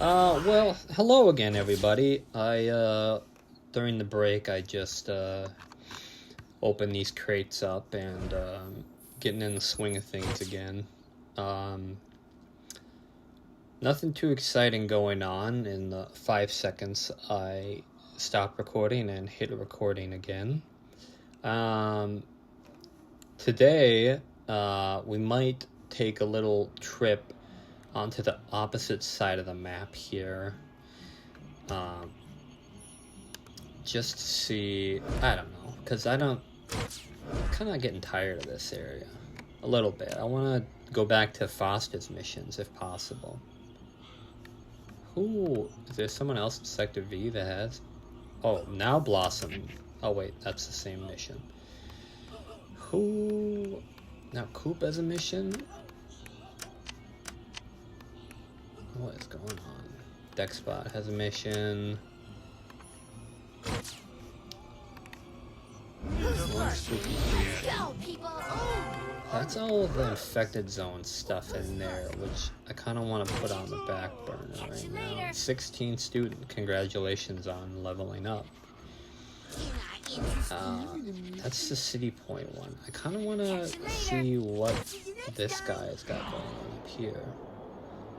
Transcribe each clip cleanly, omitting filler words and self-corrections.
Well, hello again, everybody. During the break, I just, opened these crates up and, getting in the swing of things again. Nothing too exciting going on. In the 5 seconds, I stopped recording and hit recording again. Today, we might take a little trip onto the opposite side of the map here, just to see, I don't know, because I'm kind of getting tired of this area a little bit. I want to go back to Foster's missions if possible. Is there someone else in Sector V that has? Oh, now Blossom. Oh wait, that's the same mission. Now Coop has a mission? What is going on? Dexbot has a mission. That's all the infected zone stuff in there, which I kind of want to put on the back burner right now. 16 student, congratulations on leveling up. That's the City Point one. I kind of want to see what this guy has got going on up here.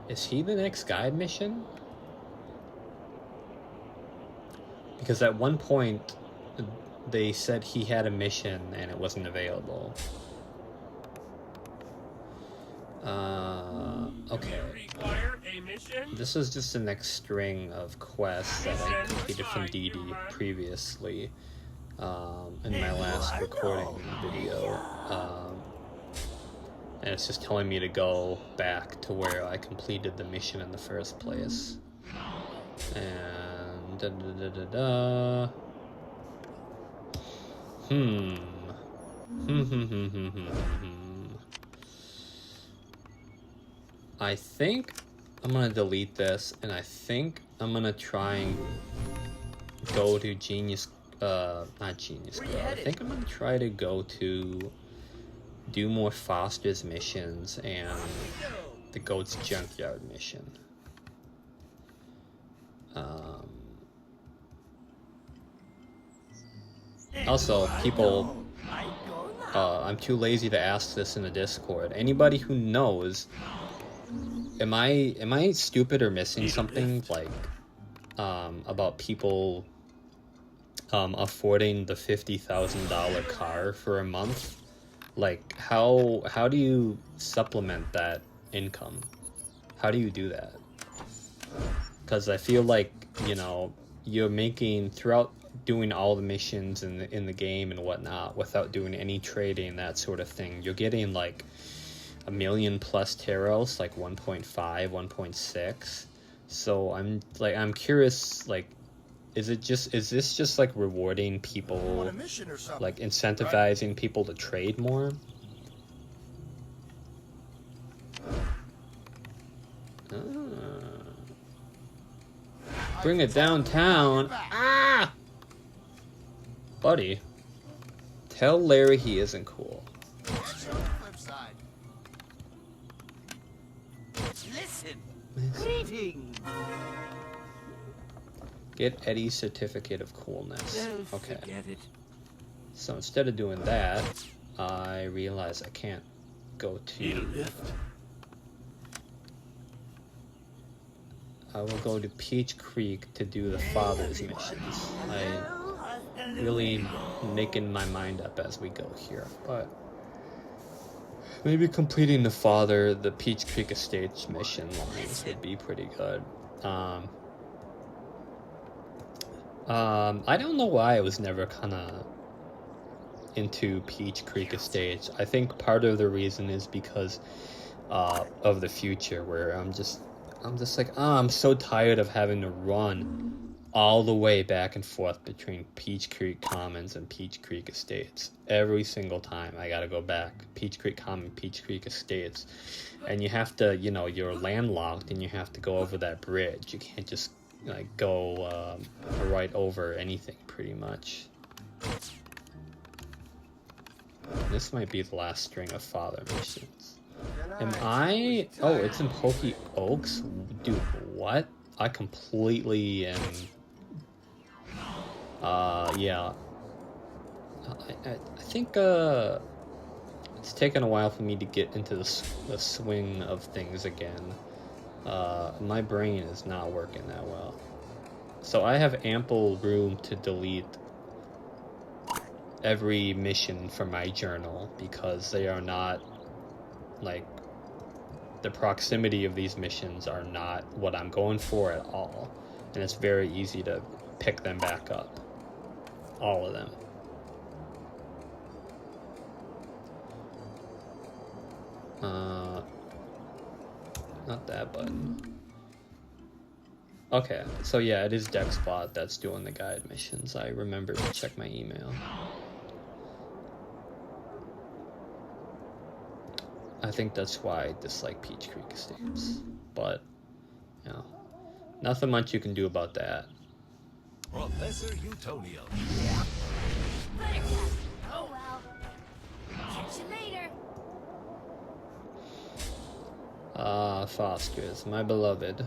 Is he the next guide mission? Because at one point, they said he had a mission and it wasn't available. Okay. This is just the next string of quests that I completed from Dee Dee previously in my last recording video. And it's just telling me to go back to where I completed the mission in the first place. And I think I'm gonna delete this, and I think I'm gonna try and go to not Genius Girl. I think I'm gonna try to go to do more Foster's missions and the Goat's Junkyard mission. Also, people, I'm too lazy to ask this in the Discord. Anybody who knows, am I stupid or missing something, like, about people affording the $50,000 car for a month? Like, how do you supplement that income? How do you do that? Because I feel like, you know, you're making, throughout doing all the missions in the game and whatnot, without doing any trading, that sort of thing, you're getting like 1 million plus Teros, like 1.5, 1.6. So I'm curious, like, is this just like rewarding people, like incentivizing people to trade more? Bring it downtown. Ah! Buddy, tell Larry he isn't cool. Listen. Greetings. Get Eddie's certificate of coolness. Okay. Forget it. So instead of doing that, I realize I can't go to... I will go to Peach Creek to do the father's missions. I'm really making my mind up as we go here, but maybe completing the Peach Creek Estates mission lines would be pretty good. I don't know why I was never kind of into Peach Creek Estates. I think part of the reason is because of the future, where I'm just like, I'm so tired of having to run all the way back and forth between Peach Creek Commons and Peach Creek Estates. Every single time I gotta go back. Peach Creek Common, Peach Creek Estates. And you have to, you know, you're landlocked and you have to go over that bridge. You can't just, like, go right over anything, pretty much. This might be the last string of father missions. Am I... Oh, it's in Pokey Oaks? Dude, what? I completely am. Yeah. I think it's taken a while for me to get into the swing of things again. My brain is not working that well. So I have ample room to delete every mission from my journal because they are not, like, the proximity of these missions are not what I'm going for at all. And it's very easy to pick them back up. All of them. Not that button. Okay, so yeah, it is Dexbot that's doing the guide missions. I remember to check my email. I think that's why I dislike Peach Creek Estates. But, you know, nothing much you can do about that. Professor Utonium. Oh well. Catch you later. Foster's, my beloved.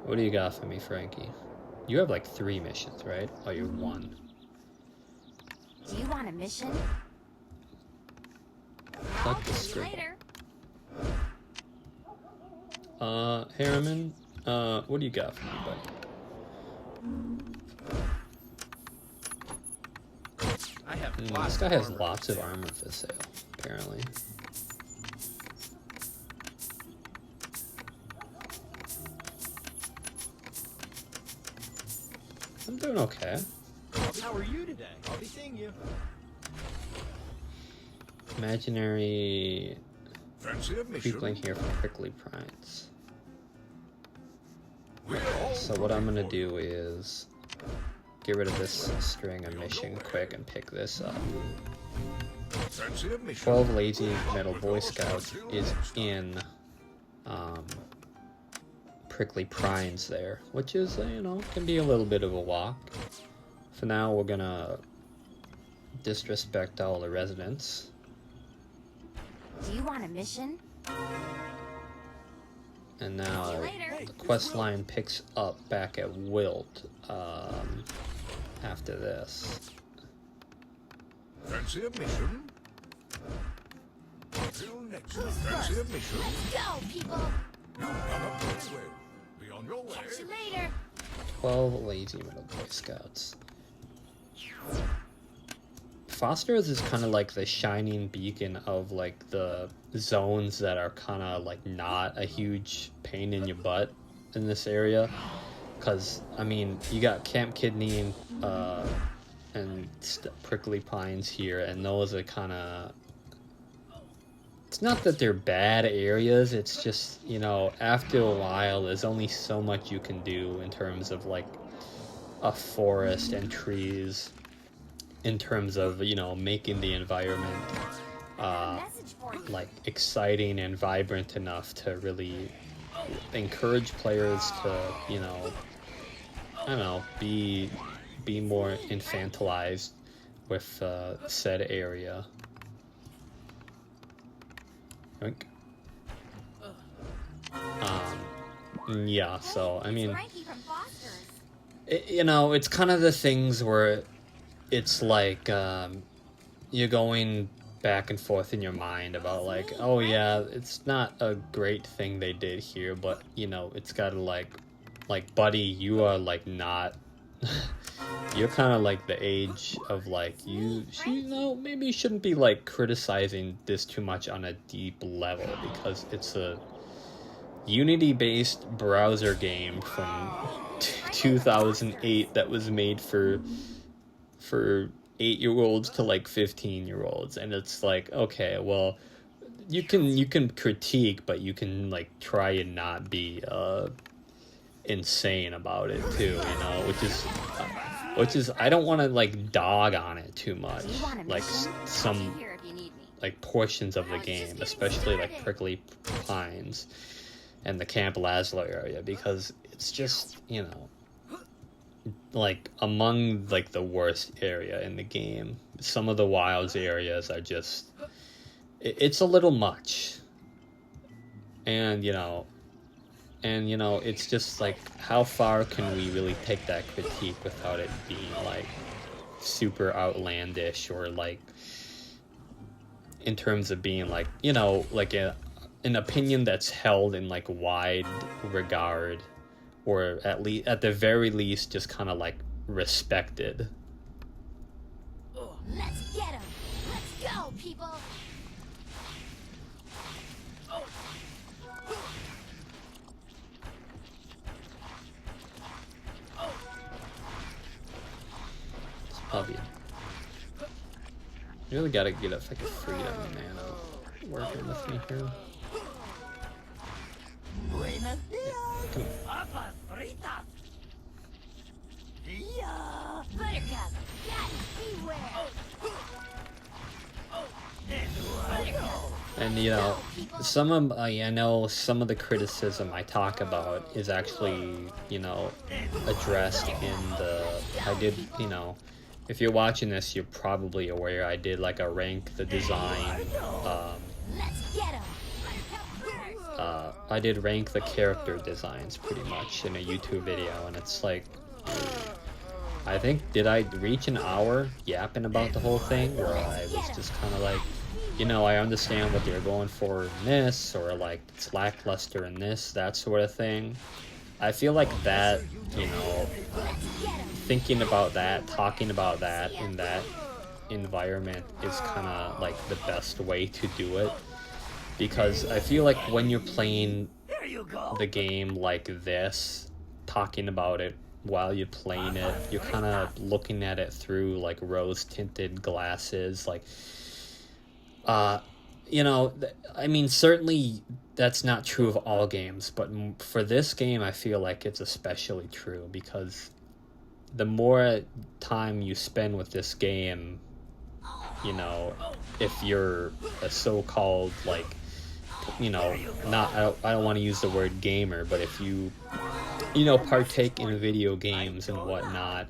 What do you got for me, Frankie? You have like 3 missions, right? Oh, you're 1. Do you want a mission? Fuck the See you scribble. later. Harriman, what do you got for me, buddy? I have This guy has lots of armor for sale, apparently. I'm doing okay. How are you today? I'll be seeing you. Imaginary Fancy a mission? creepling here from Prickly Pines. We're all So what I'm gonna do is get rid of this string of mission quick and pick this up. Fancy a mission? 12 Lazy Metal Boy Scouts is in Prickly Pines there, which is, you know, can be a little bit of a walk. For now, we're gonna disrespect all the residents. Do you want a mission? And now See you later. the quest line picks up back at Wilt after this. Fancy a mission? Until next time. Fancy a mission? Go, people. You come up this way. Be on your way. Catch you later. 12 Lazy Metal Boy Scouts. Foster's is kind of like the shining beacon of like the zones that are kind of like not a huge pain in your butt in this area, because I mean you got Camp Kidney and Prickly Pines here, and those are kind of, it's not that they're bad areas, it's just, you know, after a while there's only so much you can do in terms of like a forest and trees, in terms of, you know, making the environment Message for you. like exciting and vibrant enough to really encourage players to, you know, I don't know, be more infantilized with said area. Yoink. Yeah, so I mean, Frankie from Foster's. you know, it's kind of the things where it's like you're going back and forth in your mind about like, oh yeah, it's not a great thing they did here, but you know, it's gotta like buddy, you are like not you're kind of like the age of like you know, maybe you shouldn't be like criticizing this too much on a deep level, because it's a Unity based browser game from 2008 that was made for 8-year-olds to like 15-year-olds, and it's like, okay, well, you can critique, but you can like try and not be insane about it too, you know, which is I don't want to like dog on it too much, Do you want a like mission? some Here if you need me. like portions of the game, especially like Prickly Pines and the Camp Lazlo area, because it's just, you know, like among like the worst area in the game. Some of the wilds areas are just, it's a little much. And it's just like, how far can we really take that critique without it being like super outlandish, or like in terms of being like, like an opinion that's held in like wide regard, or at the very least just kind of like respected. Let's get him. Let's go, people. It's probably you really gotta get a fucking freedom, man, working with me here. Come on. Buttercup, guys, beware. And some of I know some of the criticism I talk about is actually addressed in the if you're watching this, you're probably aware I did like a rank the design. Let's get him. I did rank the character designs pretty much in a YouTube video, and it's like, I think, did I reach an hour yapping about the whole thing, where I was just kind of like, I understand what they're going for in this, or like it's lackluster in this, that sort of thing. I feel like that, thinking about that, talking about that in that environment is kind of like the best way to do it. Because I feel like when you're playing the game like this, talking about it while you're playing it, you're kind of looking at it through like rose-tinted glasses. Like, I mean, certainly that's not true of all games, but for this game, I feel like it's especially true, because the more time you spend with this game, if you're a so-called like, I don't want to use the word gamer, but if you partake in video games and whatnot,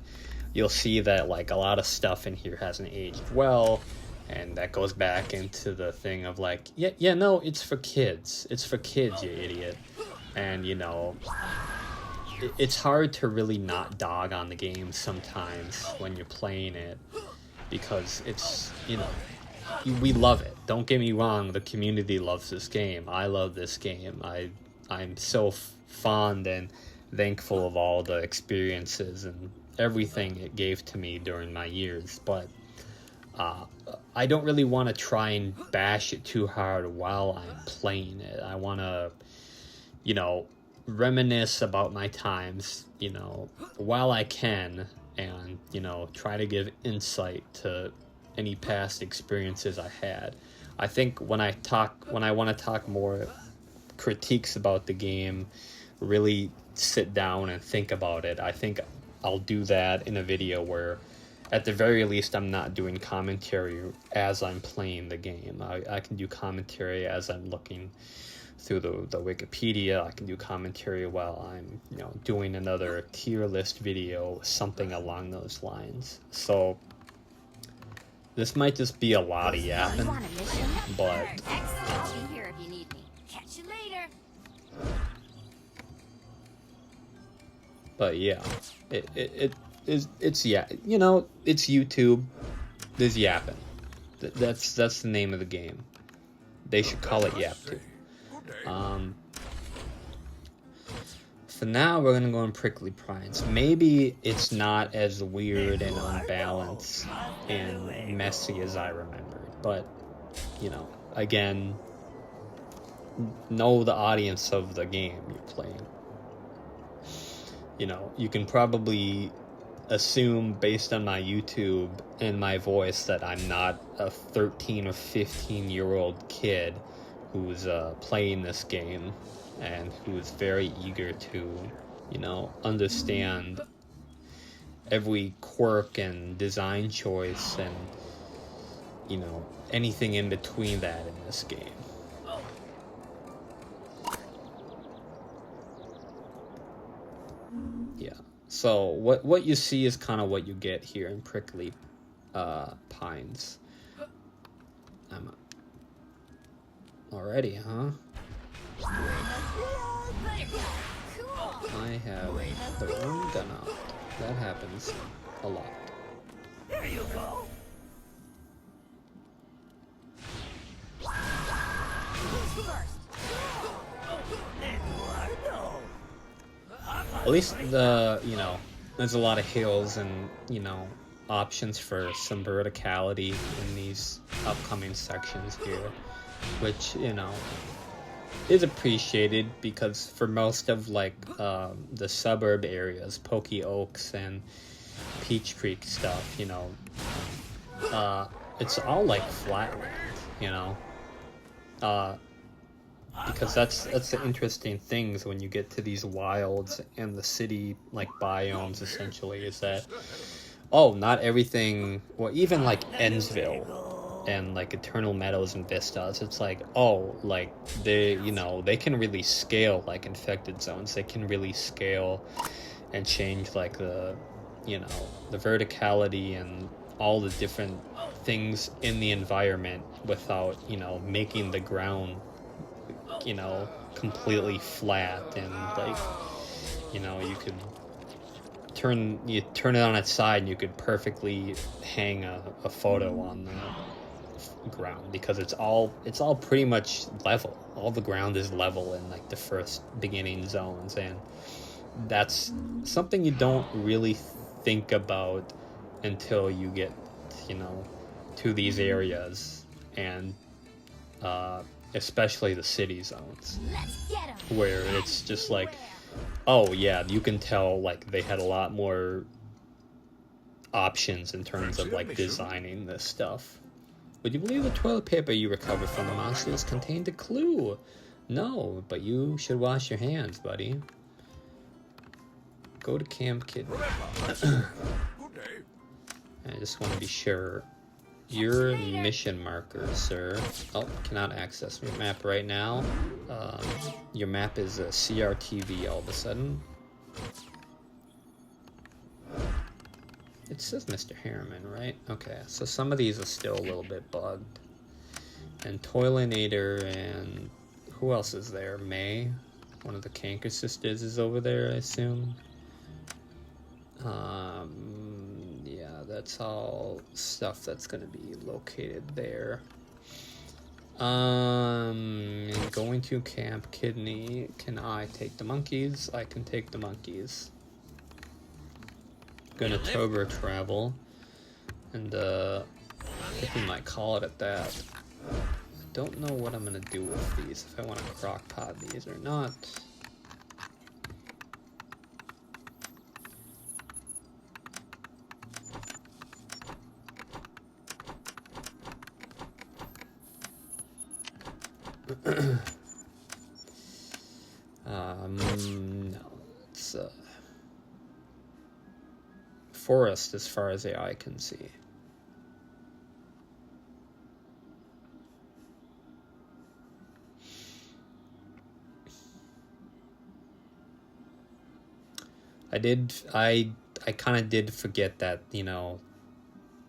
you'll see that like a lot of stuff in here hasn't aged well, and that goes back into the thing of like, no, it's for kids, you idiot. And it's hard to really not dog on the game sometimes when you're playing it, because it's we love it. Don't get me wrong, the community loves this game. I love this game. I'm so fond and thankful of all the experiences and everything it gave to me during my years, but I don't really want to try and bash it too hard while I'm playing it. I want to, reminisce about my times, while I can, and, try to give insight to any past experiences I had. I think when I want to talk more critiques about the game, really sit down and think about it, I think I'll do that in a video where, at the very least, I'm not doing commentary as I'm playing the game. I can do commentary as I'm looking through the Wikipedia. I can do commentary while I'm doing another tier list video, something along those lines. So this might just be a lot of yapping, but I'll be here if you need me. Catch you later. But yeah, it's it's YouTube. There's yapping. That's the name of the game. They should call it Yap too. So now we're gonna go on Prickly Pines. Maybe it's not as weird and unbalanced and messy as I remembered, but again, know the audience of the game you're playing. You can probably assume based on my YouTube and my voice that I'm not a 13 or 15-year-old kid who's playing this game and who's very eager to, understand every quirk and design choice and, anything in between that in this game. Yeah. So what you see is kind of what you get here in Prickly Pines. Alrighty, huh? Buttercup. Cool. I have the wrong gun out. That happens a lot. There you go. Who's first? Eduardo. At least the, there's a lot of hills and, options for some verticality in these upcoming sections here, which, is appreciated because for most of the suburb areas, Pokey Oaks and Peach Creek stuff, it's all like flatland, because that's the interesting things when you get to these wilds and the city biomes essentially is that not everything, well, even Ennsville and Eternal Meadows and Vistas, it's they can really scale infected zones. They can really scale and change the verticality and all the different things in the environment without making the ground completely flat, and you could turn it on its side and you could perfectly hang a photo on the ground because it's all pretty much level. All the ground is level in the first beginning zones, and that's something you don't really think about until you get to these areas, and especially the city zones, where it's just you can tell they had a lot more options in terms of designing this stuff. Would you believe the toilet paper you recovered from the monsters contained a clue? No, but you should wash your hands, buddy. Go to Camp Kidney. Good day. I just want to be sure. Your mission marker, sir. Oh, cannot access your map right now. Your map is a CRTV all of a sudden. It says Mr. Harriman, right? Okay, so some of these are still a little bit bugged. And Toilinator and... who else is there? May? One of the Canker Sisters is over there, I assume. Yeah, that's all stuff that's gonna be located there. Going to Camp Kidney. Can I take the monkeys? I can take the monkeys. Gonna Tober travel, and I think we might call it at that. I don't know what I'm gonna do with these, if I want to crock pot these or not. No, it's forest as far as the eye can see. I kind of did forget that,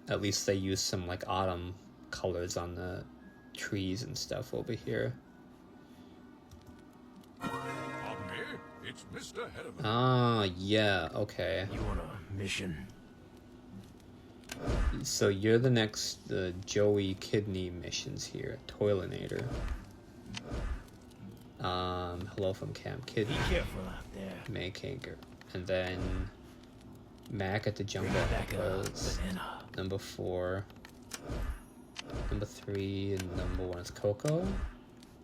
at least they used some autumn colors on the trees and stuff over here. It's Mr. Harriman. Ah, yeah, okay. You want a mission? So you're the next Joey Kidney missions here. Toilinator. Hello from Camp Kidney. Be careful out there. May Canker. And then Mac at the Jungle Echoes. Number 4. Number 3 and number 1 is Coco.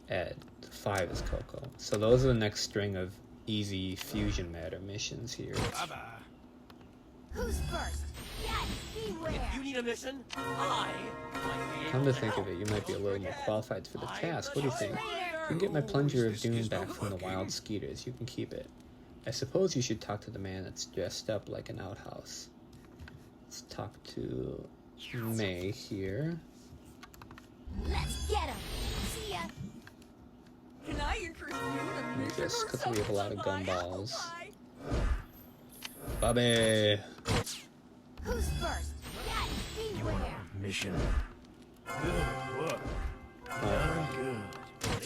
Ed. 5 is Coco. So those are the next string of easy fusion matter missions here. Bye-bye. Who's first? Yes, beware. If you need a mission, I might be Come able to think of it, you might be a little more qualified for the task. What do you think? You can get my Plunger of Doom back from the Wild Skeeters. You can keep it. I suppose you should talk to the man that's dressed up like an outhouse. Let's talk to May here. Let's get him. See ya. Can I interest you in a Just because we have a lot of gumballs. Bye. Bobby! Who's first? Yes, You want beware. a mission? Good work. Done good.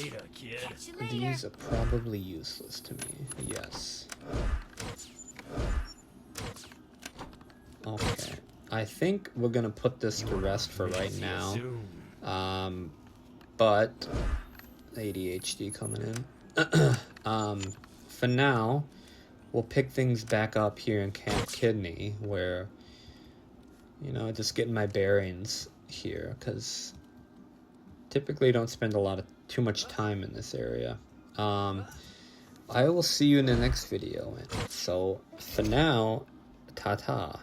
Later, kid. kid. Catch you later. These are probably useless to me. Yes. Okay. I think we're gonna put this to rest for right now. But ADHD coming in. For now, we'll pick things back up here in Camp Kidney, where, you know, just getting my bearings here, because typically don't spend too much time in this area. I will see you in the next video. So for now, ta-ta.